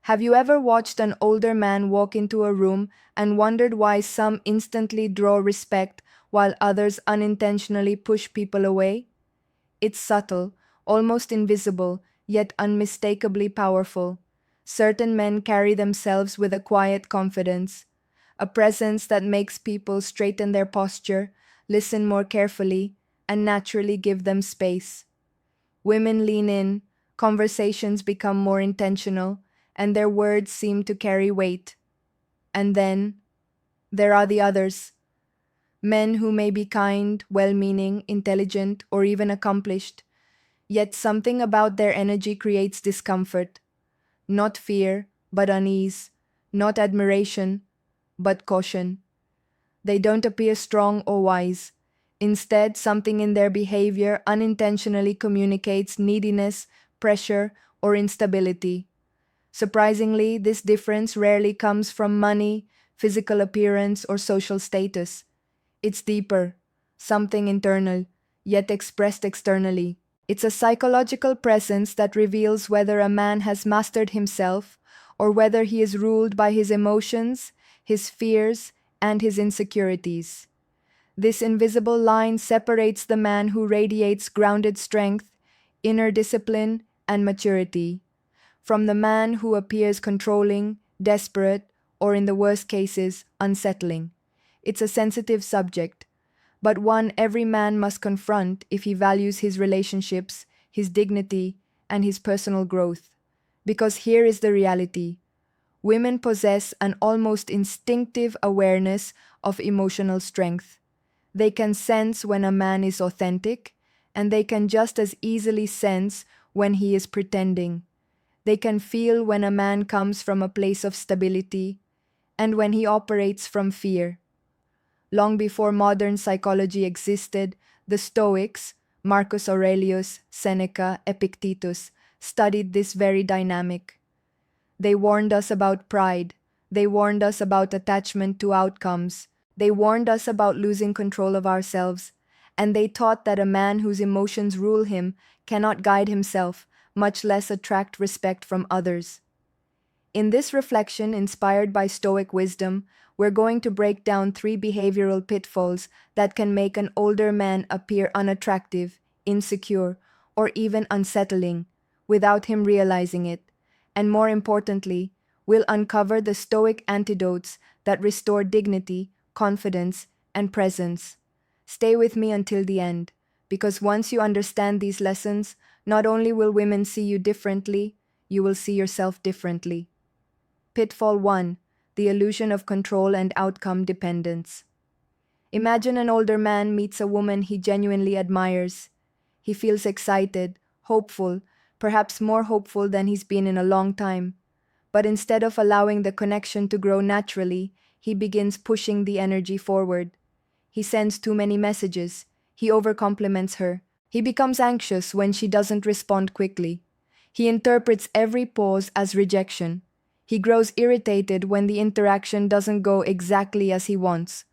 Have you ever watched an older man walk into a room and wondered why some instantly draw respect while others unintentionally push people away? It's subtle, almost invisible, yet unmistakably powerful. Certain men carry themselves with a quiet confidence, a presence that makes people straighten their posture, listen more carefully, and naturally give them space. Women lean in, conversations become more intentional, and their words seem to carry weight. And then there are the others, men who may be kind, well meaning, intelligent, or even accomplished, yet something about their energy creates discomfort. Not fear, but unease. Not admiration, but caution. They don't appear strong or wise. Instead, something in their behavior unintentionally communicates neediness, pressure, or instability. Surprisingly, this difference rarely comes from money, physical appearance, or social status. It's deeper, something internal, yet expressed externally. It's a psychological presence that reveals whether a man has mastered himself or whether he is ruled by his emotions, his fears, and his insecurities. This invisible line separates the man who radiates grounded strength, inner discipline, and maturity from the man who appears controlling, desperate, or in the worst cases, unsettling. It's a sensitive subject, but one every man must confront if he values his relationships, his dignity, and his personal growth. Because here is the reality: women possess an almost instinctive awareness of emotional strength. They can sense when a man is authentic, and they can just as easily sense when he is pretending. They can feel when a man comes from a place of stability and when he operates from fear. Long before modern psychology existed, the Stoics, Marcus Aurelius, Seneca, Epictetus, studied this very dynamic. They warned us about pride. They warned us about attachment to outcomes. They warned us about losing control of ourselves. And they taught that a man whose emotions rule him cannot guide himself, much less attract respect from others. In this reflection, inspired by Stoic wisdom, we're going to break down three behavioral pitfalls that can make an older man appear unattractive, insecure, or even unsettling without him realizing it. And more importantly, we'll uncover the Stoic antidotes that restore dignity, confidence, and presence. Stay with me until the end, because once you understand these lessons, not only will women see you differently, you will see yourself differently. Pitfall 1: The illusion of control and outcome dependence. Imagine an older man meets a woman he genuinely admires. He feels excited, hopeful, perhaps more hopeful than he's been in a long time. But instead of allowing the connection to grow naturally, he begins pushing the energy forward. He sends too many messages. He overcompliments her. He becomes anxious when she doesn't respond quickly. He interprets every pause as rejection. He grows irritated when the interaction doesn't go exactly as he wants.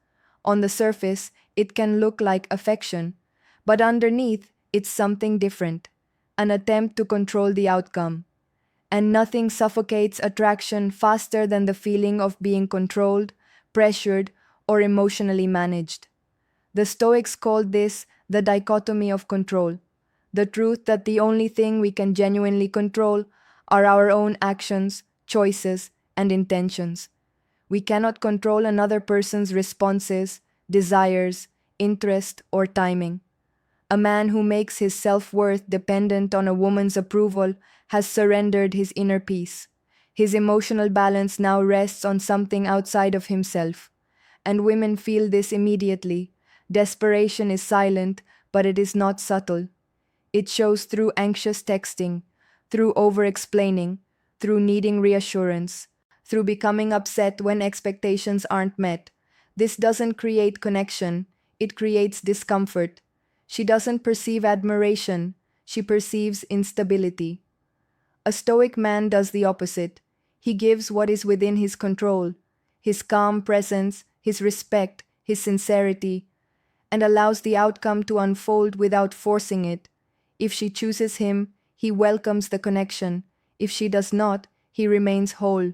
On the surface, it can look like affection, but underneath, it's something different: an attempt to control the outcome. And nothing suffocates attraction faster than the feeling of being controlled, pressured, or emotionally managed. The Stoics called this the dichotomy of control, the truth that the only thing we can genuinely control are our own actions, choices, and intentions. We cannot control another person's responses, desires, interest, or timing. A man who makes his self-worth dependent on a woman's approval has surrendered his inner peace. His emotional balance now rests on something outside of himself. And women feel this immediately. Desperation is silent, but it is not subtle. It shows through anxious texting, through over-explaining, through needing reassurance, through becoming upset when expectations aren't met. This doesn't create connection, it creates discomfort. She doesn't perceive admiration, she perceives instability. A Stoic man does the opposite. He gives what is within his control: his calm presence, his respect, his sincerity, and allows the outcome to unfold without forcing it. If she chooses him, he welcomes the connection. If she does not, he remains whole.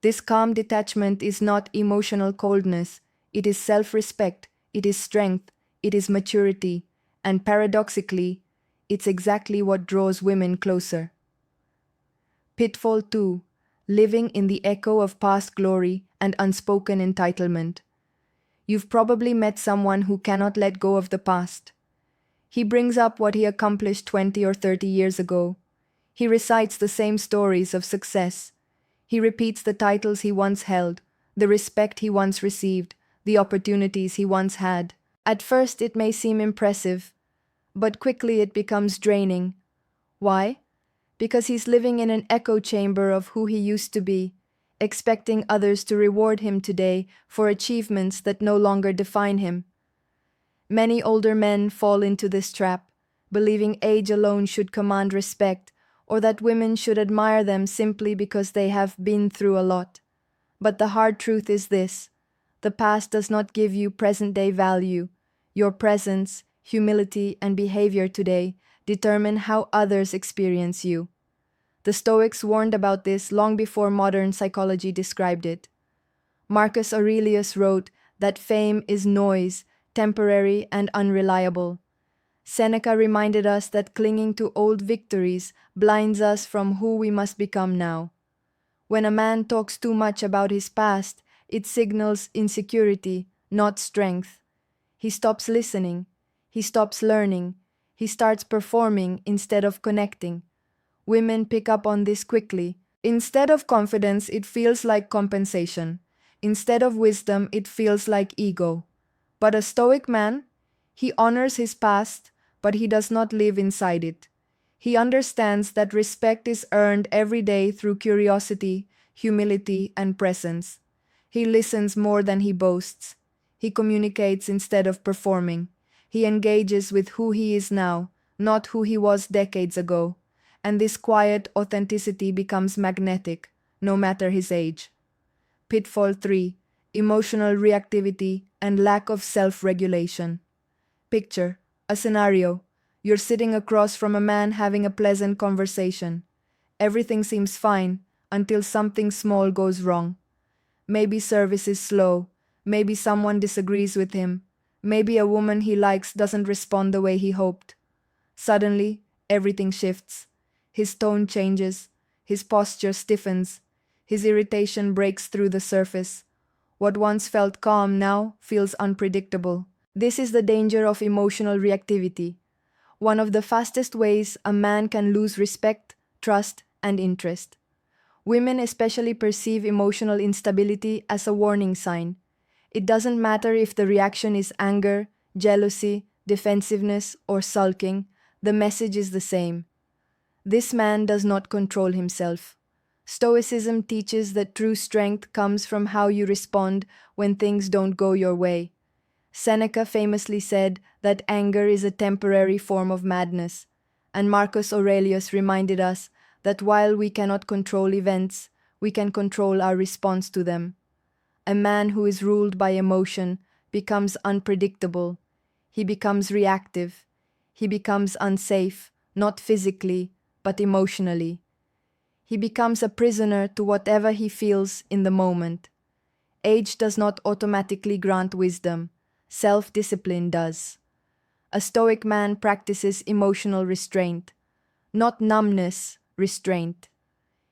This calm detachment is not emotional coldness, it is self-respect, it is strength, it is maturity, and paradoxically, it's exactly what draws women closer. Pitfall 2. Living in the echo of past glory and unspoken entitlement. You've probably met someone who cannot let go of the past. He brings up what he accomplished 20 or 30 years ago. He recites the same stories of success. He repeats the titles he once held, the respect he once received, the opportunities he once had. At first it may seem impressive, but quickly it becomes draining. Why? Because he's living in an echo chamber of who he used to be, expecting others to reward him today for achievements that no longer define him. Many older men fall into this trap, believing age alone should command respect, or that women should admire them simply because they have been through a lot. But the hard truth is this: the past does not give you present-day value. Your presence, humility, and behavior today determine how others experience you. The Stoics warned about this long before modern psychology described it. Marcus Aurelius wrote that fame is noise, temporary and unreliable. Seneca reminded us that clinging to old victories blinds us from who we must become now. When a man talks too much about his past, it signals insecurity, not strength. He stops listening. He stops learning. He starts performing instead of connecting. Women pick up on this quickly. Instead of confidence, it feels like compensation. Instead of wisdom, it feels like ego. But a Stoic man, he honors his past, but he does not live inside it. He understands that respect is earned every day through curiosity, humility, and presence. He listens more than he boasts. He communicates instead of performing. He engages with who he is now, not who he was decades ago. And this quiet authenticity becomes magnetic, no matter his age. Pitfall 3. Emotional reactivity and lack of self-regulation. Picture a scenario. You're sitting across from a man having a pleasant conversation. Everything seems fine until something small goes wrong. Maybe service is slow. Maybe someone disagrees with him. Maybe a woman he likes doesn't respond the way he hoped. Suddenly, everything shifts. His tone changes. His posture stiffens. His irritation breaks through the surface. What once felt calm now feels unpredictable. This is the danger of emotional reactivity. One of the fastest ways a man can lose respect, trust, and interest. Women especially perceive emotional instability as a warning sign. It doesn't matter if the reaction is anger, jealousy, defensiveness, or sulking, the message is the same. This man does not control himself. Stoicism teaches that true strength comes from how you respond when things don't go your way. Seneca famously said that anger is a temporary form of madness, and Marcus Aurelius reminded us that while we cannot control events, we can control our response to them. A man who is ruled by emotion becomes unpredictable. He becomes reactive. He becomes unsafe, not physically, but emotionally. He becomes a prisoner to whatever he feels in the moment. Age does not automatically grant wisdom. Self-discipline does. A Stoic man practices emotional restraint, not numbness, restraint.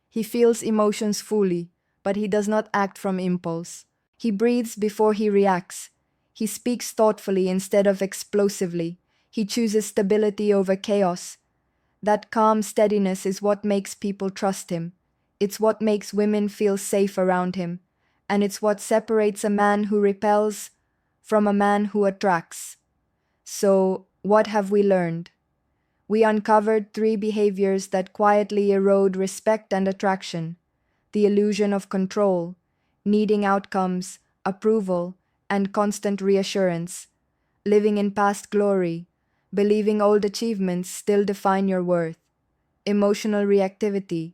He feels emotions fully, but he does not act from impulse. He breathes before he reacts. He speaks thoughtfully instead of explosively. He chooses stability over chaos. That calm steadiness is what makes people trust him. It's what makes women feel safe around him. And it's what separates a man who repels from a man who attracts. So, what have we learned? We uncovered 3 behaviors that quietly erode respect and attraction: the illusion of control, needing outcomes, approval, and constant reassurance, living in past glory, believing old achievements still define your worth, emotional reactivity,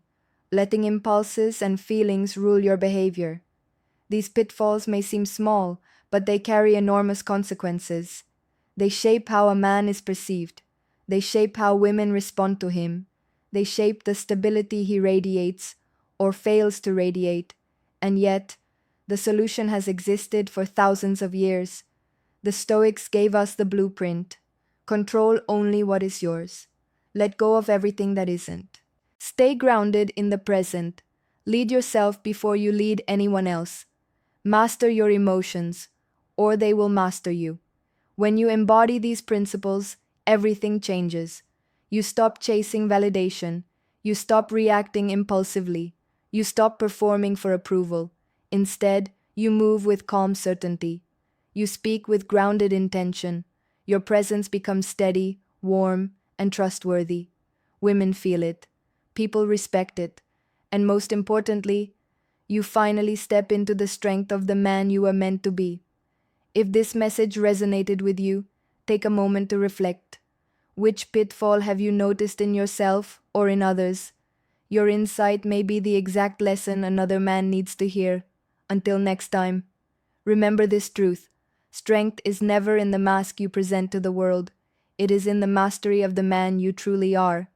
letting impulses and feelings rule your behavior. These pitfalls may seem small, but they carry enormous consequences. They shape how a man is perceived. They shape how women respond to him. They shape the stability he radiates or fails to radiate, and yet the solution has existed for thousands of years. The Stoics gave us the blueprint. Control only what is yours. Let go of everything that isn't. Stay grounded in the present. Lead yourself before you lead anyone else. Master your emotions, or they will master you. When you embody these principles, everything changes. You stop chasing validation. You stop reacting impulsively. You stop performing for approval. Instead, you move with calm certainty. You speak with grounded intention. Your presence becomes steady, warm, and trustworthy. Women feel it. People respect it. And most importantly, you finally step into the strength of the man you were meant to be. If this message resonated with you, take a moment to reflect. Which pitfall have you noticed in yourself or in others? Your insight may be the exact lesson another man needs to hear. Until next time, remember this truth. Strength is never in the mask you present to the world. It is in the mastery of the man you truly are.